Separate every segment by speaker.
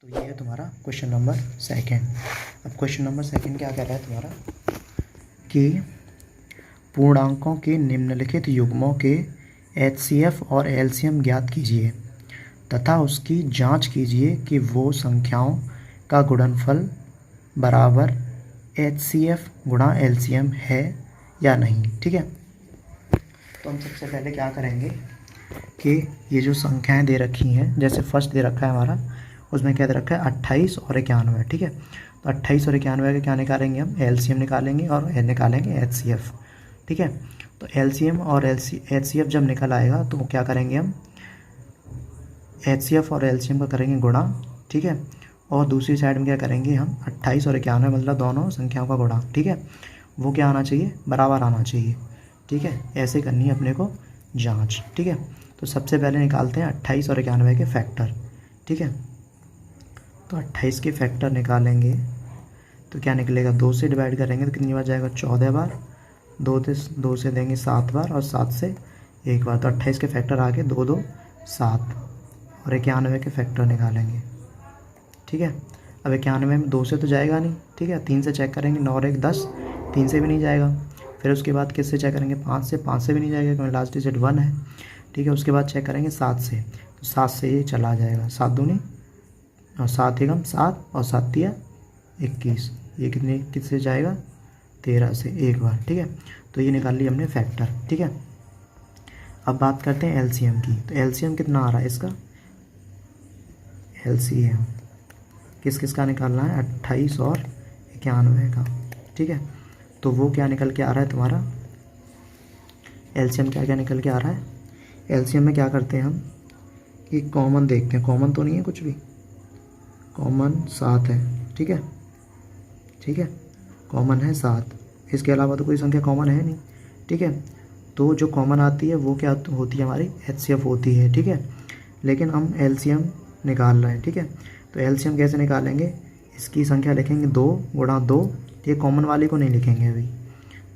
Speaker 1: तो ये है तुम्हारा क्वेश्चन नंबर सेकंड। अब क्वेश्चन नंबर सेकंड क्या कह रहा है तुम्हारा कि पूर्णांकों के निम्नलिखित युग्मों के एचसीएफ और एलसीएम ज्ञात कीजिए तथा उसकी जांच कीजिए कि वो संख्याओं का गुणनफल बराबर एचसीएफ गुणा एलसीएम है या नहीं। ठीक है, तो हम सबसे पहले क्या करेंगे कि ये जो संख्याएं दे रखी हैं, जैसे फर्स्ट दे रखा है हमारा, उसमें क्या दे रखा है 28 और 91। ठीक है, तो 28 और 91 का क्या निकालेंगे हम, एलसीएम निकालेंगे और निकालेंगे एचसीएफ। ठीक है, तो एलसीएम और एचसीएफ जब निकल आएगा तो क्या करेंगे हम, एचसीएफ और एलसीएम का करेंगे गुणा। ठीक है, और दूसरी साइड में क्या करेंगे हम, 28 और 91 मतलब दोनों संख्याओं का गुणा। ठीक है, वो क्या आना चाहिए, बराबर आना चाहिए। ठीक है, ऐसे करनी है अपने को जांच। ठीक है, तो सबसे पहले निकालते हैं 28 और 91 के फैक्टर। ठीक है, तो 28 के फैक्टर निकालेंगे तो क्या निकलेगा, 2 से डिवाइड करेंगे तो कितनी बार जाएगा, 14 बार। 2 से देंगे 7 बार और 7 से 1 बार, तो 28 के फैक्टर आके 2 2 7 और 91 के फैक्टर निकालेंगे। ठीक है, अब 91 में 2 से तो जाएगा नहीं। ठीक है, 3 से चेक करेंगे, 9 और 1 10, 3 से भी नहीं जाएगा। फिर उसके बाद किससे चेक करेंगे, 5 से भी नहीं जाएगा क्योंकि लास्ट डिजिट 1 है। ठीक है, उसके बाद चेक करेंगे 7 से, तो 7 से ये चला जाएगा, 7 दूनी और 7 एकम 7 और 7 तिया 21, ये कितने किससे जाएगा, 13 से 1 बार। ठीक है, तो ये निकाल लिया हमने फैक्टर। ठीक है, अब बात करते हैं एलसीएम की। तो एलसीएम कितना आ रहा है इसका, एलसीएम किस किस का निकालना है, 28 और 91 का। ठीक है, तो वो क्या निकल के आ रहा है तुम्हारा, एलसीएम क्या क्या निकल के आ रहा है। एलसीएम में क्या करते हैं हम कि कॉमन देखते हैं, कॉमन तो नहीं है कुछ भी, कॉमन 7 है। ठीक है, ठीक है, कॉमन है 7, इसके अलावा तो कोई संख्या कॉमन है नहीं। ठीक है, तो जो कॉमन आती है वो क्या होती है, हमारी एचसीएफ होती है। ठीक है, लेकिन हम एलसीएम निकाल रहे हैं। ठीक है, तो एलसीएम कैसे निकालेंगे, इसकी संख्या लिखेंगे 2 गुणा 2, ये कॉमन वाली को नहीं लिखेंगे अभी,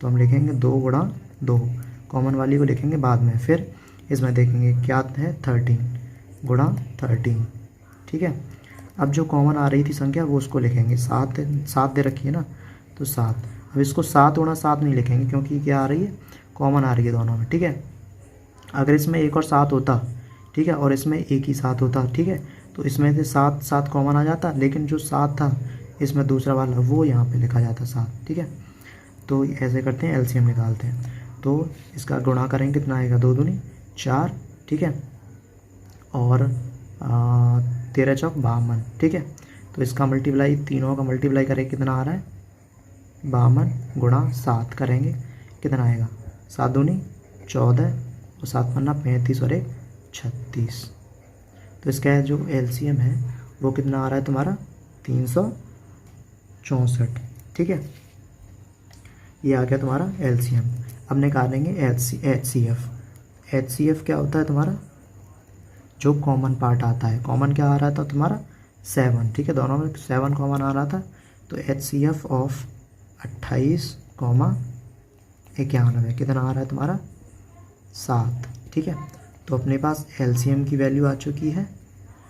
Speaker 1: तो हम लिखेंगे 2 गुणा 2, कॉमन वाली को लिखेंगे बाद में। फिर इसमें देखेंगे क्या है, 13 गुणा 13। ठीक है, अब जो कॉमन आ रही थी संख्या वो उसको लिखेंगे, 7 दे रखी है ना, तो 7। अब इसको 7 गुणा 7 नहीं लिखेंगे क्योंकि क्या आ रही है, कॉमन आ रही है दोनों में। ठीक है, अगर इसमें 1 और 7 होता, ठीक है, और इसमें 1 ही 7 होता, ठीक है, तो इसमें से 7 7 कॉमन आ जाता, लेकिन जो 7 था इसमें दूसरा वाला वो यहाँ पे लिखा जाता 7। ठीक है, तो ऐसे करते हैं, एलसीएम निकालते हैं। तो इसका गुणा करेंगे, कितना आएगा, 2 दूनी 4। ठीक है, और 13 चौक 52। ठीक है, तो इसका मल्टीप्लाई, तीनों का मल्टीप्लाई करेंगे, कितना आ रहा है, 52 गुणा 7 करेंगे, कितना आएगा, 7 दूनी 14 और 7 पन्ना 35 और 1 36। तो इसका जो एलसीएम है वो कितना आ रहा है तुम्हारा, 364। ठीक है, ये आ गया तुम्हारा एलसीएम। अब निकालेंगे एचसीएफ। एचसीएफ क्या होता है तुम्हारा, जो कॉमन पार्ट आता है, कॉमन क्या आ रहा था तुम्हारा, 7। ठीक है, दोनों में 7 कॉमन आ रहा था, तो एचसीएफ ऑफ 28, 91 कितना आ रहा है तुम्हारा, 7। ठीक है, तो अपने पास एलसीएम की वैल्यू आ चुकी है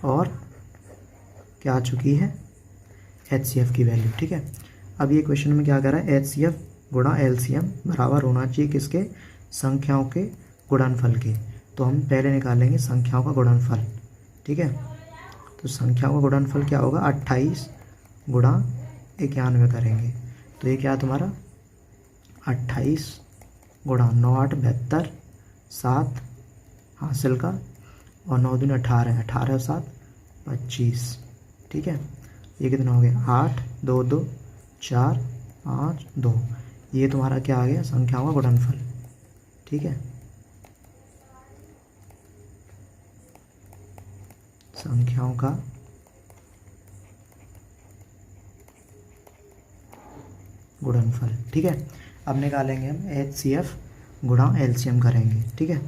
Speaker 1: और क्या आ चुकी है, एचसीएफ की वैल्यू। ठीक है, अब ये क्वेश्चन में क्या कर रहा है, एचसीएफ गुणा एलसीएम बराबर होना चाहिए किसके, संख्याओं के गुणनफल के। तो हम पहले निकालेंगे संख्याओं का गुणनफल। ठीक है, तो संख्याओं का गुणनफल क्या होगा, 28 गुणा 91 करेंगे, तो ये क्या तुम्हारा 28 गुणा 9 8 72, 7 हासिल का, और 9 दूनी 18, 18 और 7 25। ठीक है, ये कितना हो गया, 8 2 2 4 5 2, ये तुम्हारा क्या आ गया, संख्याओं का गुणनफल। ठीक है, संख्याओं का गुणनफल। ठीक है, अब निकालेंगे हम एचसीएफ गुणा एलसीएम करेंगे। ठीक है,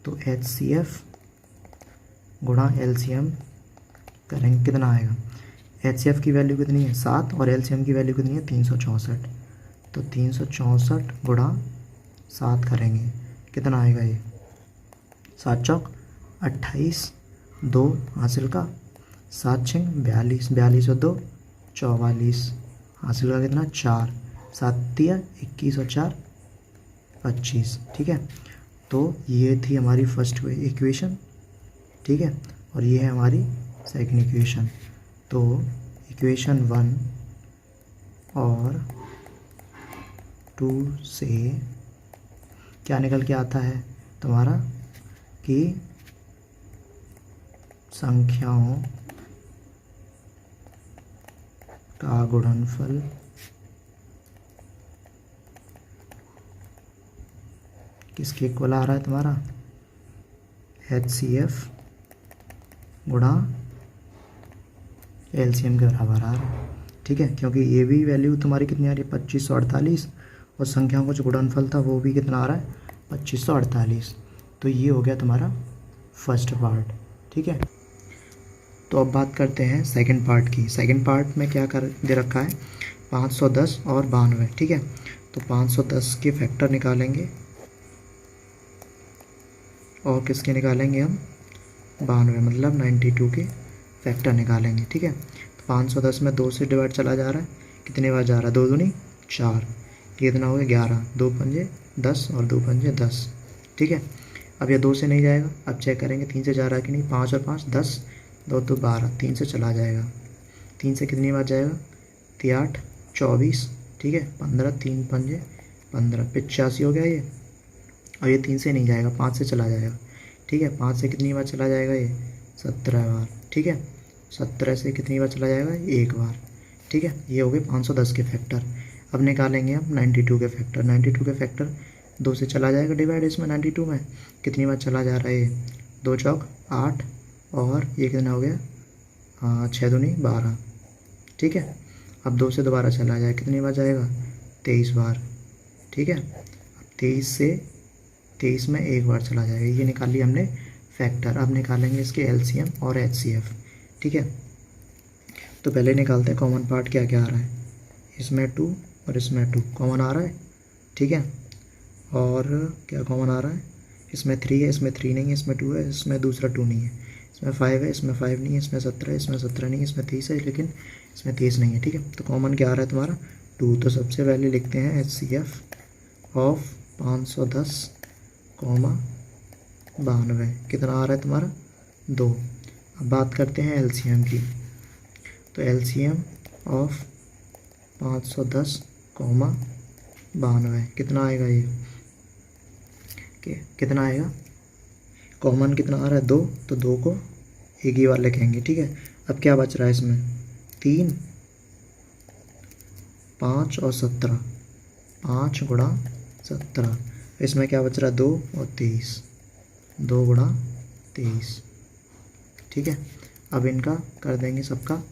Speaker 1: तो एचसीएफ गुणा एलसीएम करेंगे, कितना आएगा, एचसीएफ की वैल्यू कितनी है 7 और एलसीएम की वैल्यू कितनी है 364, तो 364 गुणा 7 करेंगे, कितना आएगा, ये 7 चौक 28, 2 हासिल का 7 छः 42, 42 और 2 44, हासिल हुआ कितना 4, 7 तिया 21 और 4 25। ठीक है, तो ये थी हमारी फर्स्ट इक्वेशन। ठीक है, और ये है हमारी सेकंड इक्वेशन। तो इक्वेशन 1 और 2 से क्या निकल के आता है तुम्हारा कि संख्याओं का गुणनफल किसके इक्वल आ रहा है तुम्हारा, HCF गुणा LCM के बराबर आ रहा है। ठीक है, क्योंकि ये भी वैल्यू तुम्हारी कितनी आ रही है 2548, और संख्याओं का जो गुणनफल था वो भी कितना आ रहा है 2548। तो ये हो गया तुम्हारा फर्स्ट पार्ट। ठीक है, तो अब बात करते हैं सेकंड पार्ट की। सेकंड पार्ट में क्या कर दे रखा है 510 और 92। ठीक है, तो 510 के फैक्टर निकालेंगे और किसके निकालेंगे हम 92, मतलब 92 के फैक्टर निकालेंगे। ठीक है, तो 510 में 2 से डिवाइड चला जा रहा है, कितने बार जा रहा है 2 दूनी 4, ये कितना हो गया 11, 2 पंजे 10 और 2 पंजे 10। ठीक है, अब ये 2 से नहीं जाएगा, अब चेक करेंगे 3 से जा रहा है कि नहीं, 5 और 5 10, 2 2 12, 3 से चला जाएगा, 3 से कितनी बार जाएगा 8 24। ठीक है, 15, 3 पंजे 15, 85 हो गया ये। और ये 3 से नहीं जाएगा, 5 से चला जाएगा। ठीक है, 5 से कितनी बार चला जाएगा ये 17 बार। ठीक है, 17 से कितनी बार चला जाएगा 1 बार। ठीक है, ये हो गए 510 के फैक्टर। अब निकालेंगे हम 92 के फैक्टर। 92 के फैक्टर 2 से चला जाएगा डिवाइड इसमें 92 में, कितनी बार चला जा रहा है ये 2 चौक 8, और ये कितना हो गया 6 दूनी 12। ठीक है, अब 2 से दोबारा चला जाए, कितनी बार जाएगा 23 बार। ठीक है, अब 23 में 1 बार चला जाएगा। ये निकाल लिया हमने फैक्टर। अब निकालेंगे इसके LCM और HCF। ठीक है, तो पहले निकालते हैं कॉमन पार्ट क्या क्या आ रहा है, इसमें 2 और इसमें 2 कॉमन आ रहा है। ठीक है, और क्या कॉमन आ रहा है, इसमें 3 है, इसमें 3 नहीं है, इसमें 2 है, इसमें दूसरा 2 नहीं है, इसमें 5 है, इसमें 5 नहीं है, इसमें 17 है, इसमें 17 नहीं है, इसमें 30 है, लेकिन इसमें 30 नहीं है। ठीक है, तो कॉमन क्या आ रहा है तुम्हारा 2। तो सबसे पहले लिखते हैं HCF ऑफ 510 92, कितना आ रहा है तुम्हारा 2। अब बात करते हैं LCM की। तो LCM ऑफ 510 92 कितना आएगा ये, कितना आएगा, कॉमन कितना आ रहा है 2, तो 2 को एक ही बार लिखेंगे। ठीक है, अब क्या बच रहा है इसमें 3, 5 और 17, 5 गुणा 17, इसमें क्या बच रहा है 2 और 23, 2 गुणा 23। ठीक है, अब इनका कर देंगे सबका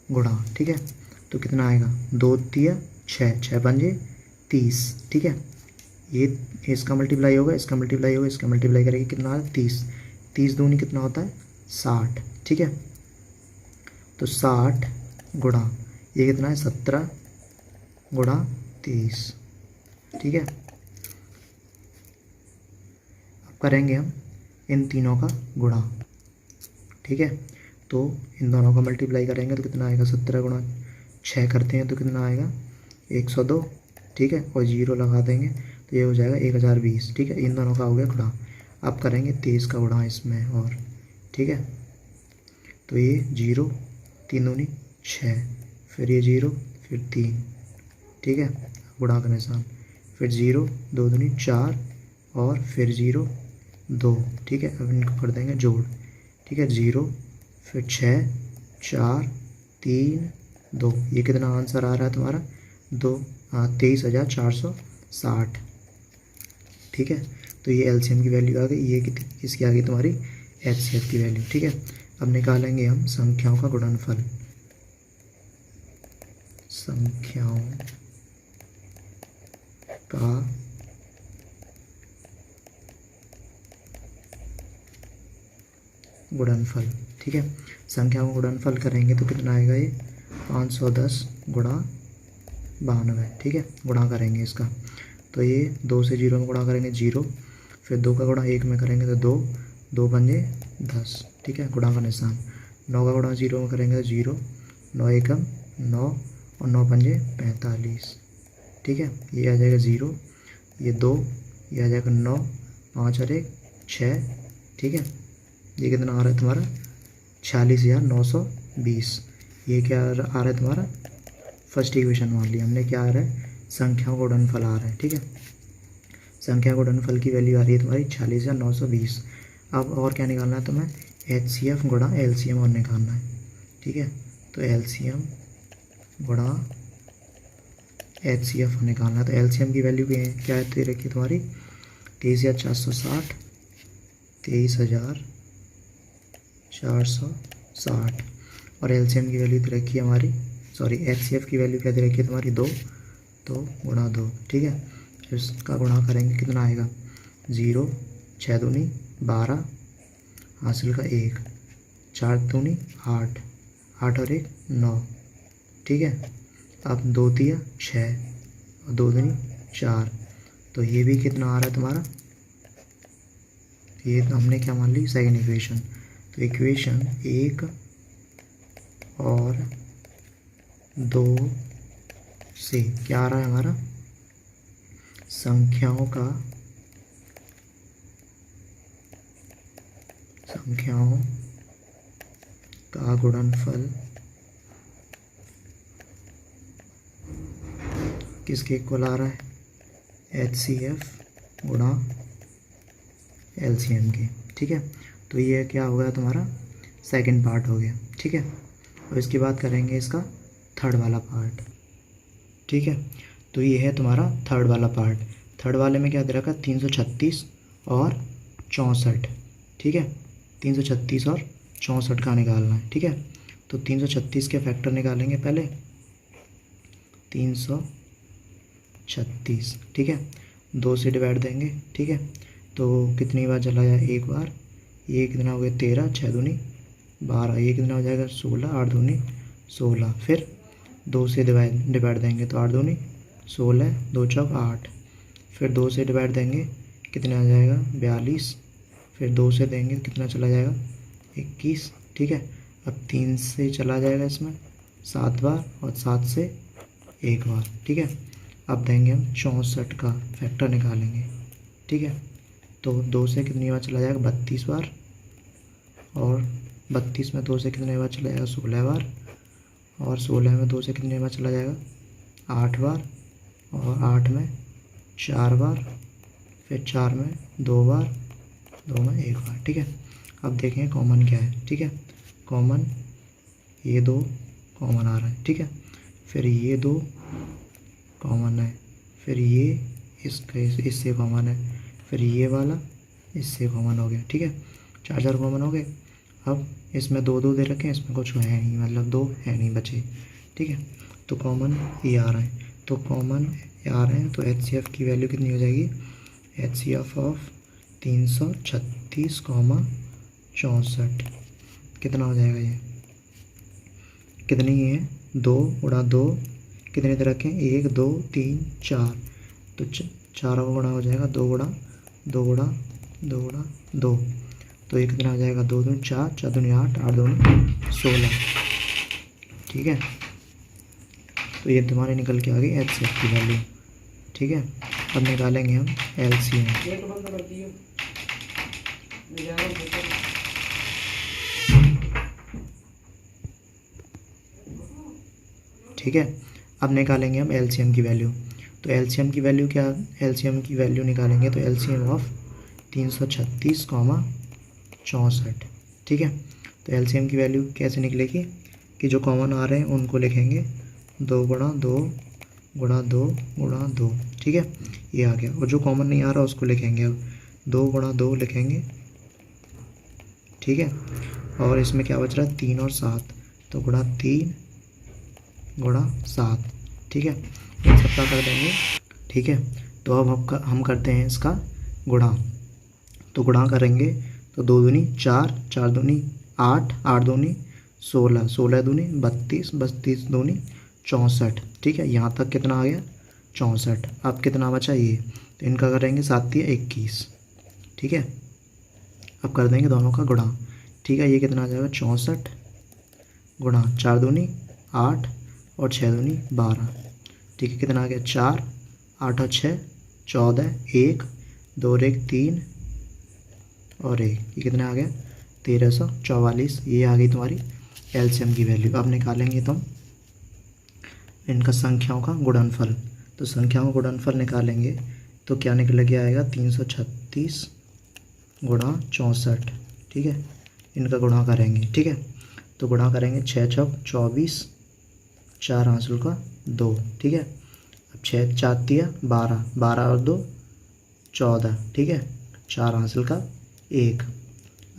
Speaker 1: गुणा। ठीक है, तो कितना आएगा 2 तिया 6, 6 पंजे 30। ठीक है, ये इसका मल्टीप्लाई होगा, इसका मल्टीप्लाई होगा, इसका मल्टीप्लाई करेंगे, कितना है 30, 30 दूनी कितना होता है 60। ठीक है, तो 60 गुणा ये कितना है 17 गुणा 30। ठीक है, अब करेंगे हम इन तीनों का गुणा। ठीक है, तो इन दोनों का मल्टीप्लाई करेंगे तो कितना आएगा 17 गुणा 6 करते हैं तो कितना आएगा 102। ठीक है, और 0 लगा देंगे तो ये हो जाएगा 1020। ठीक है, इन दोनों का हो गया गुणा। अब करेंगे 23 का गुणा इसमें और। ठीक है, तो ये 0, 3 दूनी 6, फिर ये 0, फिर 3। ठीक है, गुणा का निशान, फिर 0, 2 दूनी 4, और फिर 0, 2। ठीक है, अब इनको कर देंगे जोड़। ठीक है, 0, फिर 6, 4, 3, 2, ये कितना आंसर आ रहा है तुम्हारा 23,460। ठीक है, तो ये LCM की वैल्यू आ गई, ये किसकी आ गई तुम्हारी HCF की वैल्यू। ठीक है, अब निकालेंगे हम संख्याओं का गुणनफल। संख्याओं का गुणनफल। ठीक है, संख्याओं का गुणनफल करेंगे तो कितना आएगा ये 510 गुणा 92। ठीक है, गुणा करेंगे इसका, तो ये 2 से 0 में गुणा करेंगे 0, फिर 2 का गुणा 1 में करेंगे तो 2, 2 पंजे 10। ठीक है, गुणा का निशान, 9 का गुणा 0 में करेंगे तो 0, 9 एकम 9 और 9 पंजे 45, ठीक है। ये आ जाएगा 0, ये 2, ये आ जाएगा 9, 5 और 1 6, ठीक है। ये कितना आ रहा है तुम्हारा 46,920। ये क्या आ रहा है तुम्हारा फर्स्ट इक्वेशन मान लिया हमने, क्या आ रहा है संख्याओं का गुणनफल आ रहा है, ठीक है। संख्या गुणनफल की वैल्यू आ रही है तुम्हारी 46,920। अब और क्या निकालना है तुम्हें, HCF गुणा LCM और निकालना है, ठीक है। तो LCM गुणा HCF निकालना है। तो LCM की वैल्यू क्या है रखी तुम्हारी 23,460, 23,460 और LCM की वैल्यू दे रखी है हमारी, सॉरी HCF की वैल्यू क्या दे रखी है तुम्हारी 2, तो गुणा 2, ठीक है। फिर इसका गुणा करेंगे कितना आएगा 0, 6 दूनी 12, हासिल का 1, 4 दूनी 8, 8 और 1 9, ठीक है। अब 2 दिया 6 और 2 दूनी 4, तो ये भी कितना आ रहा है तुम्हारा, ये तो हमने क्या मान ली सेकेंड इक्वेशन। तो इक्वेशन 1 और 2 से क्या आ रहा है हमारा संख्याओं का गुणनफल किसके इक्वल आ रहा है HCF गुणा LCM के, ठीक है। तो ये क्या हो गया तुम्हारा सेकंड पार्ट हो गया, ठीक है। और इसकी बात करेंगे इसका थर्ड वाला पार्ट, ठीक है। तो ये है तुम्हारा थर्ड वाला पार्ट। थर्ड वाले में क्या दे रखा 336 और 64, ठीक है। 336 और 64 का निकालना है, ठीक है। तो 336 के फैक्टर निकालेंगे पहले 336, ठीक है। 2 से डिवाइड देंगे, ठीक है। तो कितनी बार चला जाए एक बार, ये कितना हो गया 13, 6 दूनी 12, ये कितना हो जाएगा 16, 8 दूनी 16। फिर 2 से डिवाइड देंगे तो 8 दूनी 16, 2 चौक 8। फिर 2 से डिवाइड देंगे कितना आ जाएगा 42। फिर 2 से देंगे कितना चला जाएगा 21, ठीक है। अब 3 से चला जाएगा इसमें 7 बार और 7 से 1 बार, ठीक है। अब देंगे हम 64 का फैक्टर निकालेंगे, ठीक है। तो 2 से कितनी बार चला जाएगा 32 बार और 32 में 2 से कितने बार चला जाएगा 16 बार और 16 में 2 से कितने बार चला जाएगा 8 बार और 8 में 4 बार, फिर 4 में 2 बार, 2 में 1 बार, ठीक है। अब देखें कॉमन क्या है, ठीक है। कॉमन ये 2 कॉमन आ रहा है, ठीक है। फिर ये 2 कॉमन है, फिर ये इससे कॉमन है, फिर ये वाला इससे कॉमन हो गया, ठीक है। 4 कॉमन हो गए। अब इसमें 2 दे रखे हैं, इसमें कुछ है नहीं, मतलब 2 है नहीं बचे, ठीक है। तो कॉमन ये आ रहा है, तो कॉमन आ रहे हैं। तो HCF की वैल्यू कितनी हो जाएगी, HCF ऑफ 336, 64 कितना हो जाएगा, ये कितनी है 2 गुणा 2 कितने दे रखे हैं 1 2 3 4, तो 4 का गुणा हो जाएगा 2 गुणा 2 गुणा 2 गुणा 2, तो ये कितना आ जाएगा 2 दूनी 4, 4 दूनी 8, 8 दूनी 16, ठीक है। तो ये तुम्हारे निकल के आ गई HCF की वैल्यू, ठीक है। अब निकालेंगे हम LCM, ठीक है। अब निकालेंगे हम LCM की वैल्यू। तो LCM की वैल्यू क्या, LCM की वैल्यू निकालेंगे तो LCM ऑफ 336, 64, ठीक है। तो LCM की वैल्यू कैसे निकलेगी कि जो कॉमन आ रहे हैं उनको लिखेंगे 2 गुणा 2 गुणा 2 गुणा 2, ठीक है। ये आ गया। और जो कॉमन नहीं आ रहा उसको लिखेंगे अब 2 गुणा 2 लिखेंगे, ठीक है। और इसमें क्या बच रहा है 3 और 7, तो गुणा 3 गुणा 7, ठीक है। इन सबका कर देंगे, ठीक है। तो अब हम करते हैं इसका गुणा। तो गुणा करेंगे तो 2 दूनी 4, 4 दूनी 8, 8 दूनी 16, 16 दूनी 32, 32 दूनी 64, ठीक है। यहाँ तक कितना आ गया 64। अब कितना बचा ये, तो इनका करेंगे 7 या 21, ठीक है। अब कर देंगे दोनों का गुणा, ठीक है। ये कितना आ जाएगा 64 गुणा 4 दूनी 8 और 6 दूनी 12। ठीक है, कितना आ गया 4, 8 और 6 14, 1 2 और 1 3 और 1, ये कितना आ गया 1344। ये आ गई तुम्हारी एलसीएम की वैल्यू। अब निकालेंगे तुम इनका संख्याओं का गुणनफल। तो संख्याओं का गुणनफल निकालेंगे तो क्या निकल के आएगा 336 गुणा 64। ठीक है, इनका गुणा करेंगे। ठीक है, तो गुणा करेंगे 6 चौक 24, 4 हासिल का 2। ठीक है, अब 6 4 दिया 12, 12 और 2 14। ठीक है, 4 हासिल का 1।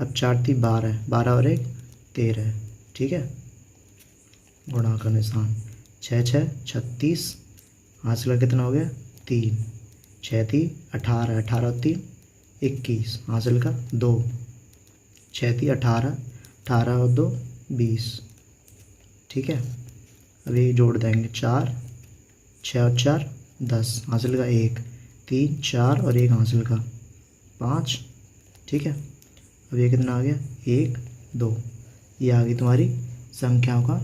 Speaker 1: अब 4 थी 12, 12 और 1 13। ठीक है, गुणा का निशान 6 6 36 हासिल का कितना हो गया 3। 6 थी 18, 18 और 3 21 हासिल का 2। 6 थी 18, 18 और 2 20। ठीक है, अब ये जोड़ देंगे 4, 6 और 4 10 हासिल का 1, 3 4 और 1 हासिल का 5। ठीक है, अब ये कितना आ गया 1 2। ये आ गई तुम्हारी संख्याओं का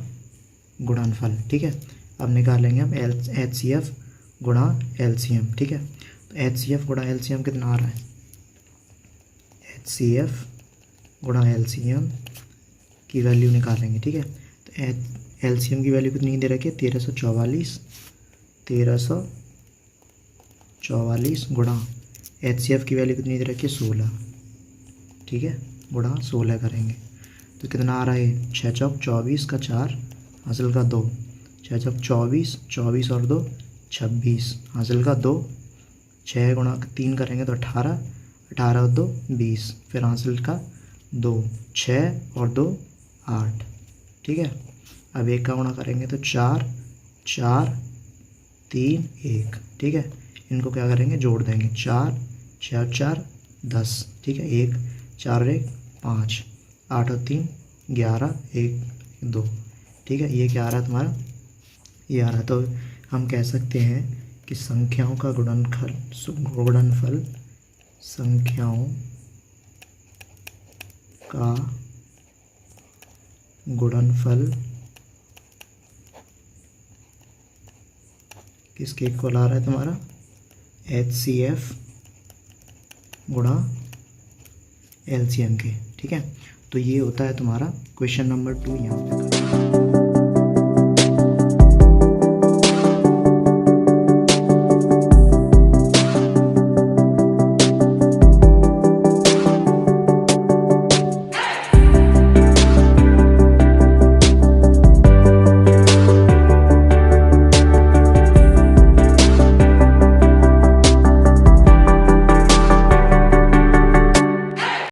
Speaker 1: गुणनफल। ठीक है, अब निकालेंगे हम HCF गुणा LCM। ठीक है, तो HCF गुणा LCM कितना आ रहा है, HCF गुणा LCM की वैल्यू निकालेंगे। ठीक है, तो LCM की वैल्यू कितनी दे रखी है 1344, 1344 गुणा HCF की वैल्यू कितनी दे रखी है 16। ठीक है, गुणा 16 करेंगे तो कितना आ रहा है 6 चौक 24 का 4 हासिल का 2। 6 चौक 24, 24 और 2 26 हासिल का 2। 6 गुणा 3 करेंगे तो 18, 18 और 2 20, फिर हासिल का 2, 6 और 2 8। ठीक है, अब 1 का गुणा करेंगे तो 4 4 3 1। ठीक है, इनको क्या करेंगे जोड़ देंगे 4 6 और 4 10। ठीक है, 1 4 और 1 5, 8 और 3 11 1 2। ठीक है, ये क्या आ रहा है तुम्हारा, ये आ रहा है। तो हम कह सकते हैं कि संख्याओं का गुणनफल संख्याओं का गुणनफल किसके इक्वल आ रहा है तुम्हारा HCF गुणा LCM के। ठीक है, तो ये होता है तुम्हारा क्वेश्चन नंबर 2 यहाँ पे।